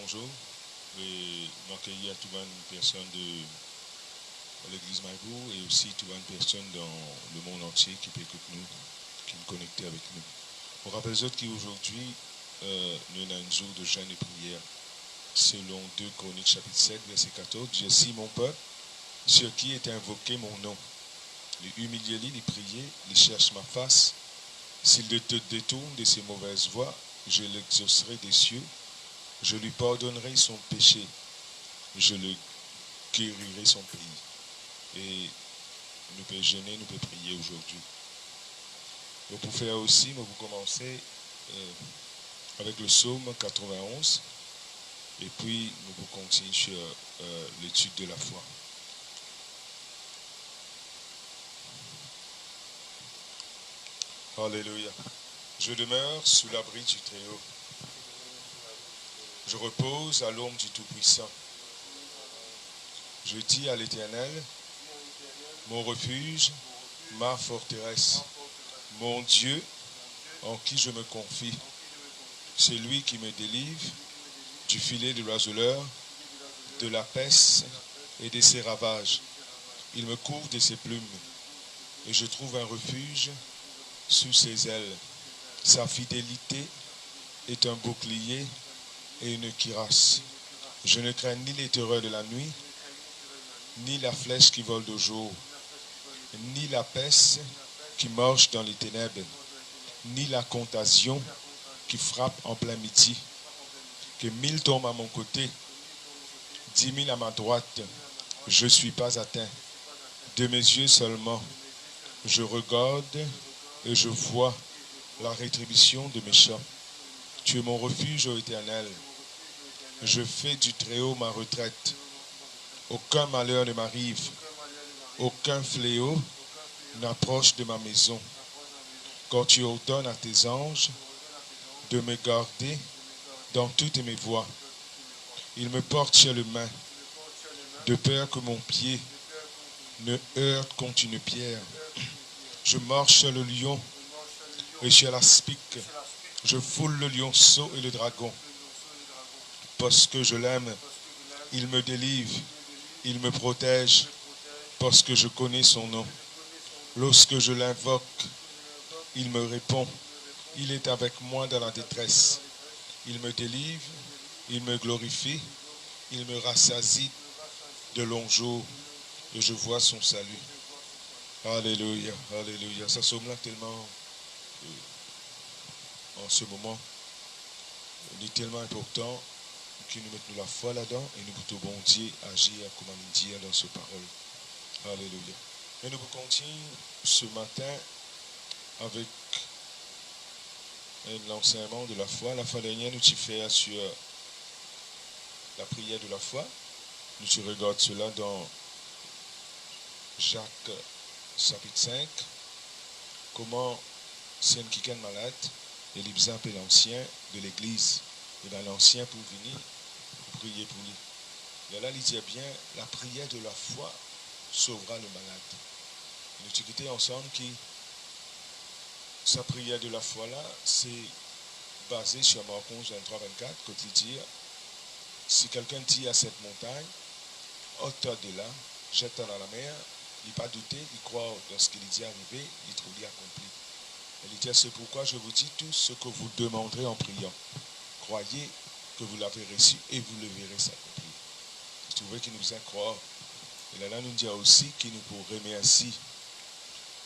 bonjour. Et m'accueillir à tout le monde, personne de l'église Maïbourg et aussi tout le monde, personne dans le monde entier qui peut écouter nous, qui est connecté avec nous. On rappelle les autres qu'aujourd'hui, nous avons un jour de jeûne et prière. Selon 2 Chroniques chapitre 7, verset 14, Dieu si mon peuple, sur qui est invoqué mon nom, les humilier, les prier, les cherche ma face, s'il te détourne de ses mauvaises voies, je l'exaucerai des cieux, je lui pardonnerai son péché, je le guérirai son pays. Et nous pouvons jeûner, nous pouvons prier aujourd'hui. Et pour faire aussi, nous vous commencer avec le psaume 91, et puis nous vous continuer sur l'étude de la foi. Alléluia. Je demeure sous l'abri du Très-Haut. Je repose à l'ombre du Tout-Puissant. Je dis à l'Éternel, mon refuge, ma forteresse, mon Dieu en qui je me confie. C'est lui qui me délivre du filet de l'oiseleur, de la peste et de ses ravages. Il me couvre de ses plumes et je trouve un refuge sous ses ailes. Sa fidélité est un bouclier et une cuirasse. Je ne crains ni les terreurs de la nuit, ni la flèche qui vole de jour, ni la peste qui marche dans les ténèbres, ni la contagion qui frappe en plein midi. Que 1000 tombent à mon côté, 10 000 à ma droite, je ne suis pas atteint. De mes yeux seulement, je regarde et je vois la rétribution de mes méchants. Tu es mon refuge, ô Éternel. Je fais du Très-Haut ma retraite. Aucun malheur ne m'arrive. Aucun fléau n'approche de ma maison. Quand tu ordonnes à tes anges de me garder dans toutes mes voies, ils me portent sur les mains, de peur que mon pied ne heurte contre une pierre. Je marche sur le lion et sur l'aspic. Je foule le lionceau et le dragon. Parce que je l'aime, il me délivre, il me protège, parce que je connais son nom. Lorsque je l'invoque, il me répond. Il est avec moi dans la détresse. Il me délivre, il me glorifie, il me rassasie de longs jours et je vois son salut. Alléluia, alléluia. Ça somme là tellement, en ce moment, il est tellement important que nous mettons la foi là-dedans et nous pouvons bon Dieu agir comme on dit dans ce parole. Alléluia. Et nous continuons ce matin avec l'enseignement de la foi. La fois dernière, nous avons fait sur la prière de la foi. Nous regardons cela dans Jacques chapitre 5. Comment c'est un qui est malade et il appelle l'ancien de l'église. Et dans l'ancien pour venir pour prier pour lui. Et là, il dit bien, la prière de la foi sauvera le malade. Nous avons quitté ensemble qui sa prière de la foi là, c'est basé sur Marc 11, 23, 24, quand il dit, si quelqu'un dit à cette montagne, ôte-toi de là, jette-toi dans la mer, il n'a pas douté, il croit dans ce qu'il dit arrivé, il trouve accompli. Il dit, c'est pourquoi je vous dis tout ce que vous demanderez en priant. Croyez que vous l'avez reçu et vous le verrez s'accomplir. Vous trouvez qu'il nous a croire. Et là, nous dit aussi qu'il nous pour remercier.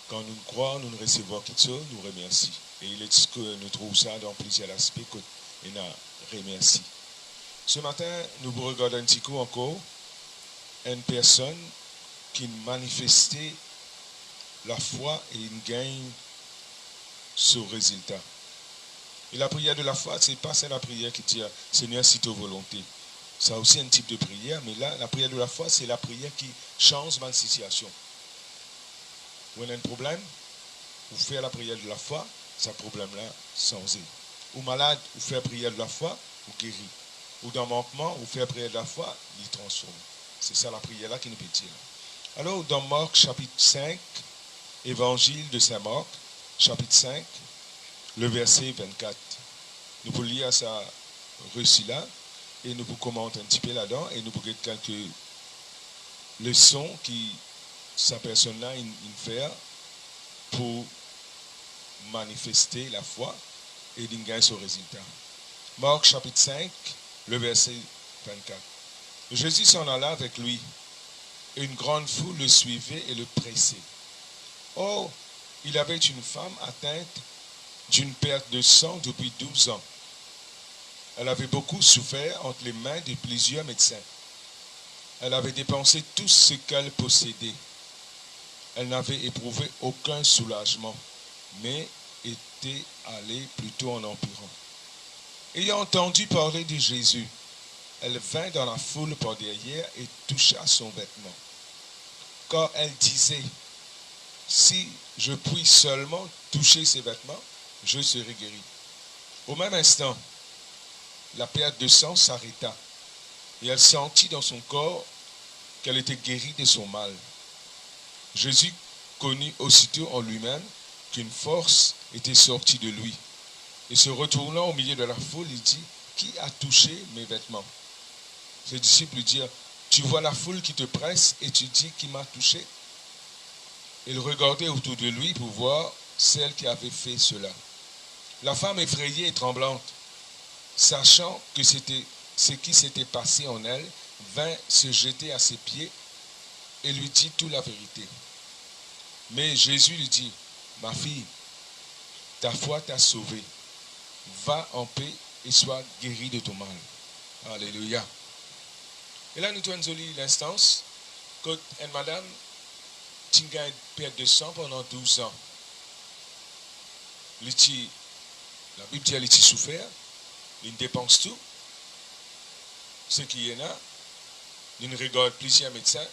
Quand nous croyons, nous recevons quelque chose, nous remercions. Et il est dit que nous trouvons ça dans plusieurs aspects et nous remercions. Ce matin, nous regardons un petit coup encore une personne qui manifestait la foi et il gagne ce résultat. Et la prière de la foi, ce n'est pas la prière qui dit Seigneur, si ta volonté. C'est aussi un type de prière, mais là, la prière de la foi, c'est la prière qui change ma situation. Vous avez un problème, vous faites la prière de la foi, ce problème-là changé. Ou malade, vous faites la prière de la foi, vous guérit. Ou dans manquement, vous faites la prière de la foi, il transforme. C'est ça la prière-là qui nous peut dire. Alors, dans Marc chapitre 5, évangile de Saint Marc, chapitre 5, le verset 24. Nous pouvons lire ça récit là. Et nous vous commentons un petit peu là-dedans et nous vous quelques leçons qui, sa personne-là, il fait pour manifester la foi et gagner son résultat. Marc chapitre 5, le verset 24. Jésus s'en alla avec lui. Une grande foule le suivait et le pressait. Or, il avait une femme atteinte d'une perte de sang depuis 12 ans. Elle avait beaucoup souffert entre les mains de plusieurs médecins. Elle avait dépensé tout ce qu'elle possédait. Elle n'avait éprouvé aucun soulagement, mais était allée plutôt en empirant. Ayant entendu parler de Jésus, elle vint dans la foule par derrière et toucha son vêtement. Car elle disait, si je puis seulement toucher ses vêtements, je serai guéri. Au même instant, la perte de sang s'arrêta et elle sentit dans son corps qu'elle était guérie de son mal. Jésus connut aussitôt en lui-même qu'une force était sortie de lui. Et se retournant au milieu de la foule, il dit, qui a touché mes vêtements? Ses disciples lui dirent, tu vois la foule qui te presse et tu dis qui m'a touché? Il regardait autour de lui pour voir celle qui avait fait cela. La femme effrayée et tremblante, sachant que c'était ce qui s'était passé en elle, vint se jeter à ses pieds et lui dit toute la vérité. Mais Jésus lui dit, ma fille, ta foi t'a sauvée. Va en paix et sois guérie de ton mal. Alléluia. Et là, nous avons l'instance que une madame a une perte de sang pendant 12 ans. La Bible dit qu'elle a souffert, il dépense tout. Ce qui est là, il regarde plusieurs médecins,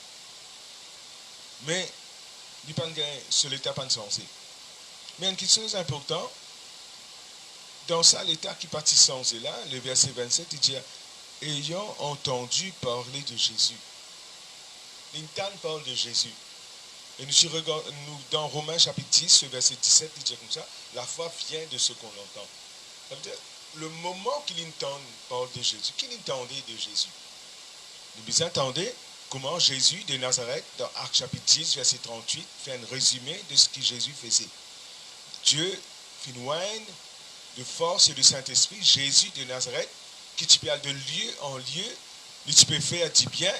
mais il n'y a pas sur l'état pas sensé. Mais une chose importante, dans ça, l'état qui partit sensé là, le verset 27, il dit, ayant entendu parler de Jésus. L'intan parle de Jésus. Et nous, dans Romains chapitre 10, verset 17, il dit comme ça, la foi vient de ce qu'on entend. Ça veut dire, le moment qu'il entend parler de Jésus, qu'il entendait de Jésus. Vous entendez comment Jésus de Nazareth, dans Actes chapitre 10, verset 38, fait un résumé de ce que Jésus faisait. Dieu fit de force et de Saint-Esprit, Jésus de Nazareth, qui tu peux aller de lieu en lieu, tu peux faire du bien,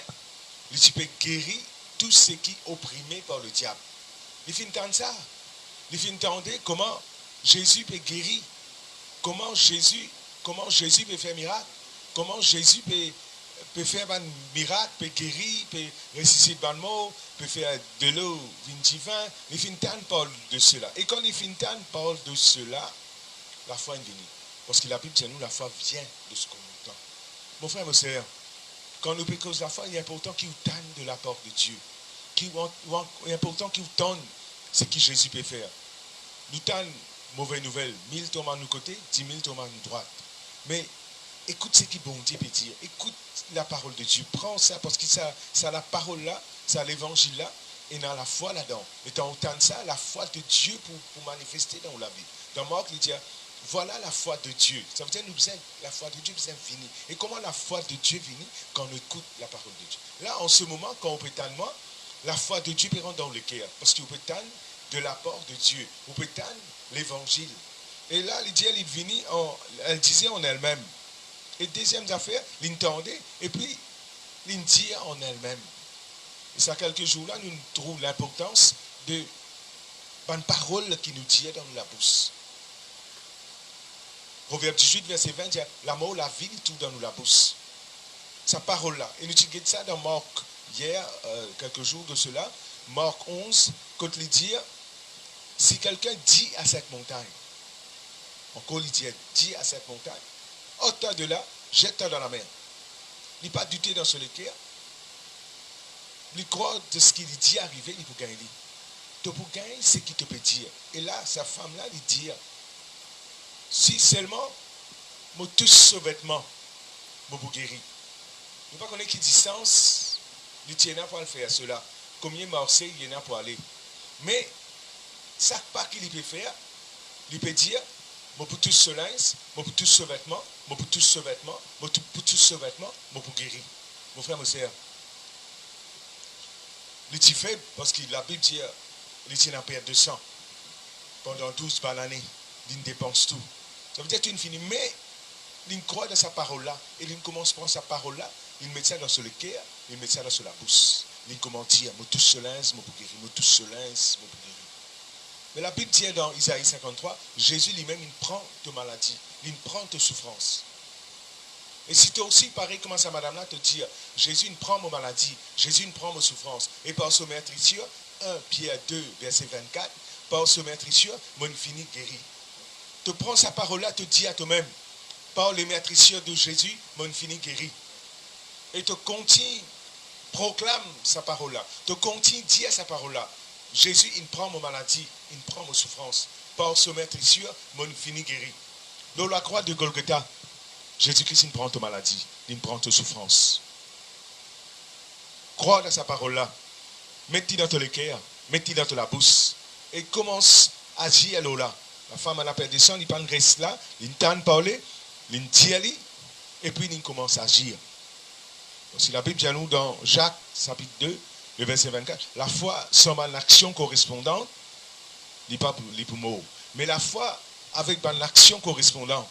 tu peux guérir tout ce qui est opprimé par le diable. Il faut entendre ça. Il faut entendre comment Jésus peut guérir, comment Jésus peut faire miracle, comment Jésus peut faire un miracle, peut guérir, peut ressusciter le mort, peut faire de l'eau divin. Il faut entendre parler de cela. Et quand il faut entendre parler de cela, la foi est venue. Parce que la Bible dit nous, la foi vient de ce qu'on entend. Mon frère, mon sœur, quand nous péchons la foi, il est important qu'il vous tende de la part de Dieu. Il est important qu'il vous tende ce que Jésus peut faire. Nous tendons mauvaise nouvelle. 1000 tombent à nos côtés, 10 000 tombent à nos droites. Mais écoute ce que bon Dieu peut dire. Écoute la parole de Dieu. Prends ça parce que ça la parole là, ça l'évangile là, et dans la foi là-dedans. Et tu entends ça, la foi de Dieu pour manifester dans la vie. Dans Marc, il dit, voilà la foi de Dieu. Ça veut dire que la foi de Dieu vient venir. Et comment la foi de Dieu vient quand on écoute la parole de Dieu? Là, en ce moment, quand on peut tendre, la foi de Dieu peut rentrer dans le cœur. Parce qu'on peut tendre de la part de Dieu. On peut tendre l'évangile. Et là, elle disait en elle-même. Et deuxième affaire, l'entendait. Et puis, l'indie en elle-même. Et ça, quelques jours là, nous trouvons l'importance de une parole qui nous dit dans la bouche. Proverbe 18, verset 20, dit, la mort, la vie, tout dans la bouche. Sa parole-là. Et nous disons ça dans Marc, hier, quelques jours de cela, Marc 11, quand il dit, si quelqu'un dit à cette montagne, encore il dit à cette montagne, ôte-toi de là, jette-toi dans la mer. Il n'a pas douté dans ce cœur. Il croit de ce qu'il dit arriver, il peut gagner. Tu peux gagner ce qu'il te peut dire. Et là, sa femme-là, il dit, si seulement, je touche ce vêtement, je peux guérir. Je ne sais pas quelle distance, il tient pour faire cela. Combien de Marseille il y en a pour aller. Mais, ça pas qu'il peut faire, il peut dire, Moi pour tous ce linge, moi pour tous ce vêtement, moi pour tous ce vêtement, moi pour tous ce vêtement, moi pour guérir. Mon frère, mon sœur. Il est fait parce que la Bible dit il tient en perte de sang. Pendant 12 années, il dépense tout. Ça veut dire qu'il finit, mais il croit dans sa parole-là. Et il commence à prendre sa parole-là, il met ça dans le cœur, il met ça dans la bouche. Il commence à dire, moi tous ce linge, moi pour guérir, moi tous ce linge, moi pour guérir. Mais la Bible dit dans Isaïe 53, Jésus lui-même, il prend tes maladies, il prend tes souffrances. Et si toi aussi, pareil, comme ça, madame-là, te dit, Jésus, il prend mon maladie, Jésus, il prend mes souffrances. Et par ce maître ici, 1 Pierre 2, verset 24, par ce maître ici, mon fini guéri. Tu prends sa parole-là, te dis à toi-même, par les maîtres ici de Jésus, mon fini guéri. Et te continue, proclame sa parole-là, te continue, dire sa parole-là. Jésus, il prend mon maladie, il prend mes souffrances. Par ce maître ici, mon fini guéri. Dans la croix de Golgotha, Jésus-Christ, il prend ta maladie, il prend ta souffrance. Crois dans sa parole-là. Mets-le dans ton cœur, mets-le dans ta bouche. Et commence à agir là. La femme, elle a perdu sang, il prend le reste là, il entend parler, il dit, et puis il commence à agir. Si la Bible dit à nous dans Jacques, chapitre 2, le verset 24, la foi sans une action correspondante, il n'est pas pour mort. Mais la foi avec une action correspondante,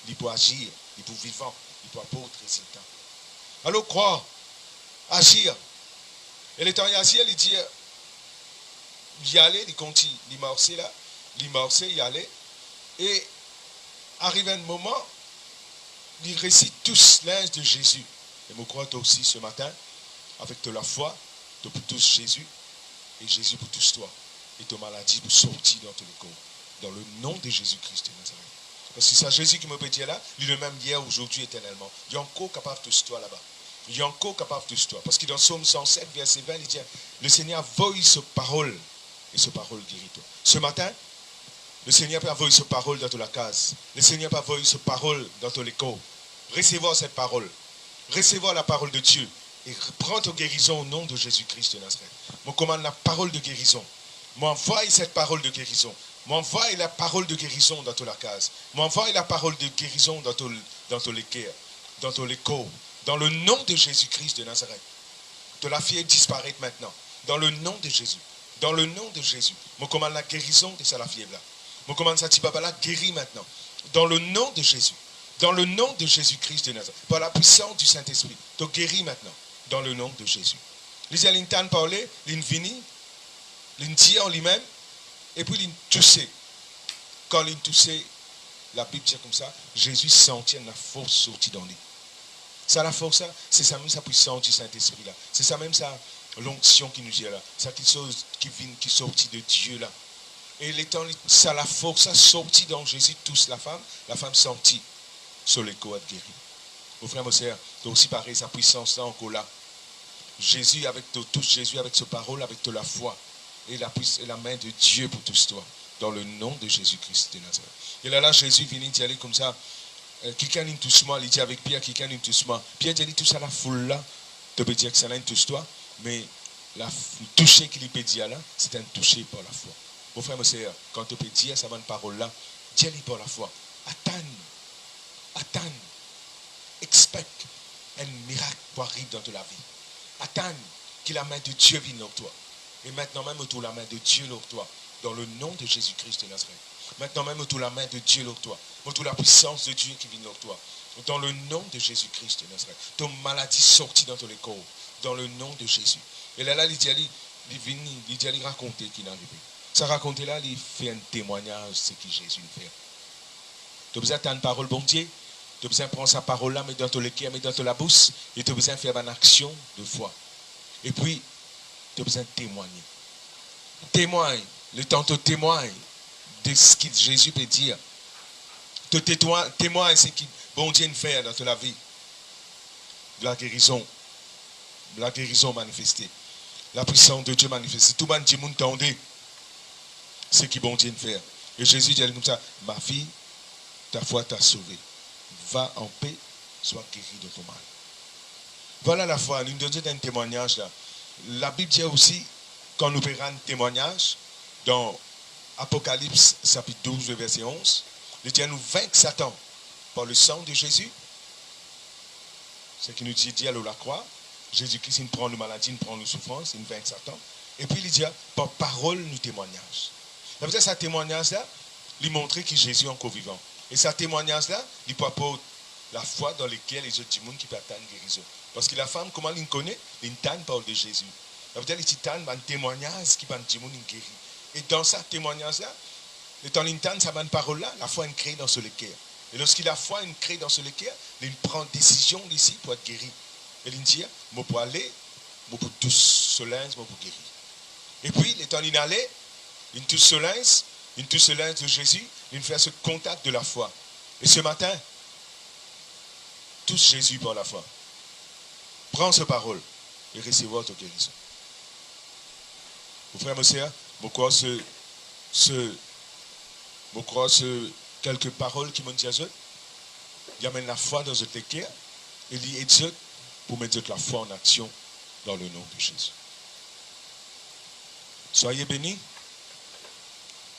il peut agir, il peut vivre, il peut apporter résultat. Alors croire, agir. Et le temps d'agir, il dit, y aller, il continue, il marche là, il allait. Et arrive un moment, il récite tous l'ange de Jésus. Et je crois toi aussi ce matin, avec de la foi, tu peux tous Jésus, et Jésus pour tous toi. Et ta maladie pour sortir dans tous les corps. Dans le nom de Jésus-Christ de Nazareth. Parce que c'est Jésus qui me peut dire là, il est le même hier, aujourd'hui, éternellement. Il est encore capable de toi là-bas. Il est encore capable de toi. Parce que dans Psaume 107, verset 20, il dit, le Seigneur voit sa parole, et sa parole guérit toi. Ce matin, le Seigneur peut avoir sa parole dans toute la case. Le Seigneur peut avoir sa parole dans tout l'écho. Recevez cette parole. Recevez la parole de Dieu. Et prends ta guérison au nom de Jésus-Christ de Nazareth. Je commande la parole de guérison. M'envoie cette parole de guérison. M'envoie la parole de guérison dans toute la case. M'envoie la parole de guérison dans tout les cœurs, dans tout les corps. Dans le nom de Jésus-Christ de Nazareth. De la fièvre disparaître maintenant. Dans le nom de Jésus. Dans le nom de Jésus. Je commande la guérison de la fièvre là. Je commande ça, là guérit maintenant. Dans le nom de Jésus. Dans le nom de Jésus-Christ de Nazareth. Par la puissance du Saint-Esprit. Tu guéris maintenant. Dans le nom de Jésus. Les Alintan parlait, l'infini, l'inti en lui-même, et puis l'intouché. Quand l'intouché, la Bible dit comme ça, Jésus sentit la force sortie dans lui. Ça, la force, c'est ça même sa puissance du Saint-Esprit là. C'est ça même sa l'onction qui nous dit là. C'est quelque chose qui sortit de Dieu là. Et l'étant, ça la force sortie dans Jésus, tous la femme sentit sur les corps guéris. Mon frère, mon sœur, c'est aussi pareil, sa puissance là encore là. Jésus avec tous Jésus avec sa parole, avec de la foi et la main de Dieu pour tous toi, dans le nom de Jésus-Christ de Nazareth. Et là, Jésus vient dire comme ça, quelqu'un nous touche moi, il dit avec Pierre, quelqu'un nous touche moi. Pierre dit tout ça la foule là, tu peux dire que ça n'a touche toi, mais la toucher qu'il peut dire là, c'est un toucher par la foi. Mon frère, mon sœur, quand tu peux dire ça bonne parole là, dis-le par la foi. Attends, expecte un miracle pour arriver dans ta vie. Attends que la main de Dieu vienne sur toi. Et maintenant même autour la main de Dieu sur toi. Dans le nom de Jésus-Christ de Nazareth. Maintenant même autour la main de Dieu sur toi. Autour la puissance de Dieu qui vient sur toi. Dans le nom de Jésus-Christ de Nazareth. Ton maladie sortie dans ton corps. Dans le nom de Jésus. Et là, il dit raconter qu'il est arrivé. Ça raconter là, il fait un témoignage de ce que Jésus fait. Tu as besoin d'entendre parole bon Dieu. Tu as besoin de prendre sa parole là, mettre dans ton cœur, mettre dans ta bouche. Et tu as besoin de faire une action de foi. Et puis, tu as besoin de témoigner. Témoigne. Le temps te témoigne de ce que Jésus peut dire. Te témoigne ce que bon Dieu fait dans ta vie. De la guérison. De la guérison manifestée. La puissance de Dieu manifestée. Tout le monde dit, t'entendez ce que bon Dieu fait. Et Jésus dit comme ça, ma fille, ta foi t'a sauvée. Va en paix, sois guéri de ton mal. Voilà la foi. Nous donnons un témoignage là. La Bible dit aussi, quand nous verrons un témoignage, dans Apocalypse chapitre 12, verset 11. Il dit à nous vaincre Satan par le sang de Jésus. Ce qui nous dit à la croix. Jésus-Christ, il prend nos maladies, il prend nos souffrances, il vainc Satan. Et puis il dit, par parole, nous témoignage. Ça veut dire que ce témoignage-là, il montre que Jésus est encore vivant. Et ce témoignage-là, il peut apporter la foi dans laquelle les autres gens qui peuvent attendre guérison. Parce que la femme, comment elle connaît? Elle entend parole de Jésus. Ça veut dire qu'il y a un témoignage qui peut dire guéri. Et dans ce témoignage-là, le temps d'entendre cette parole-là, la foi est créée dans ce cœur. Et lorsqu'il a la foi est créée dans ce cœur, il prend décision ici pour être guéri. Et il dit, je peux aller, je peux tous ce linge, je peux guérir. Et puis, le temps d'aller, il touche ce linge de Jésus, il fait ce contact de la foi. Et ce matin, touche Jésus par la foi. Prends cette parole et recevez ta guérison. Mon frère, mon sœur, je crois quelques paroles qui m'ont dit à eux. Il amène la foi dans votre cœur et il aide pour mettre la foi en action dans le nom de Jésus. Soyez bénis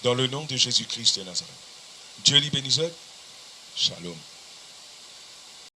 dans le nom de Jésus-Christ de Nazareth. Dieu les bénisse. Shalom.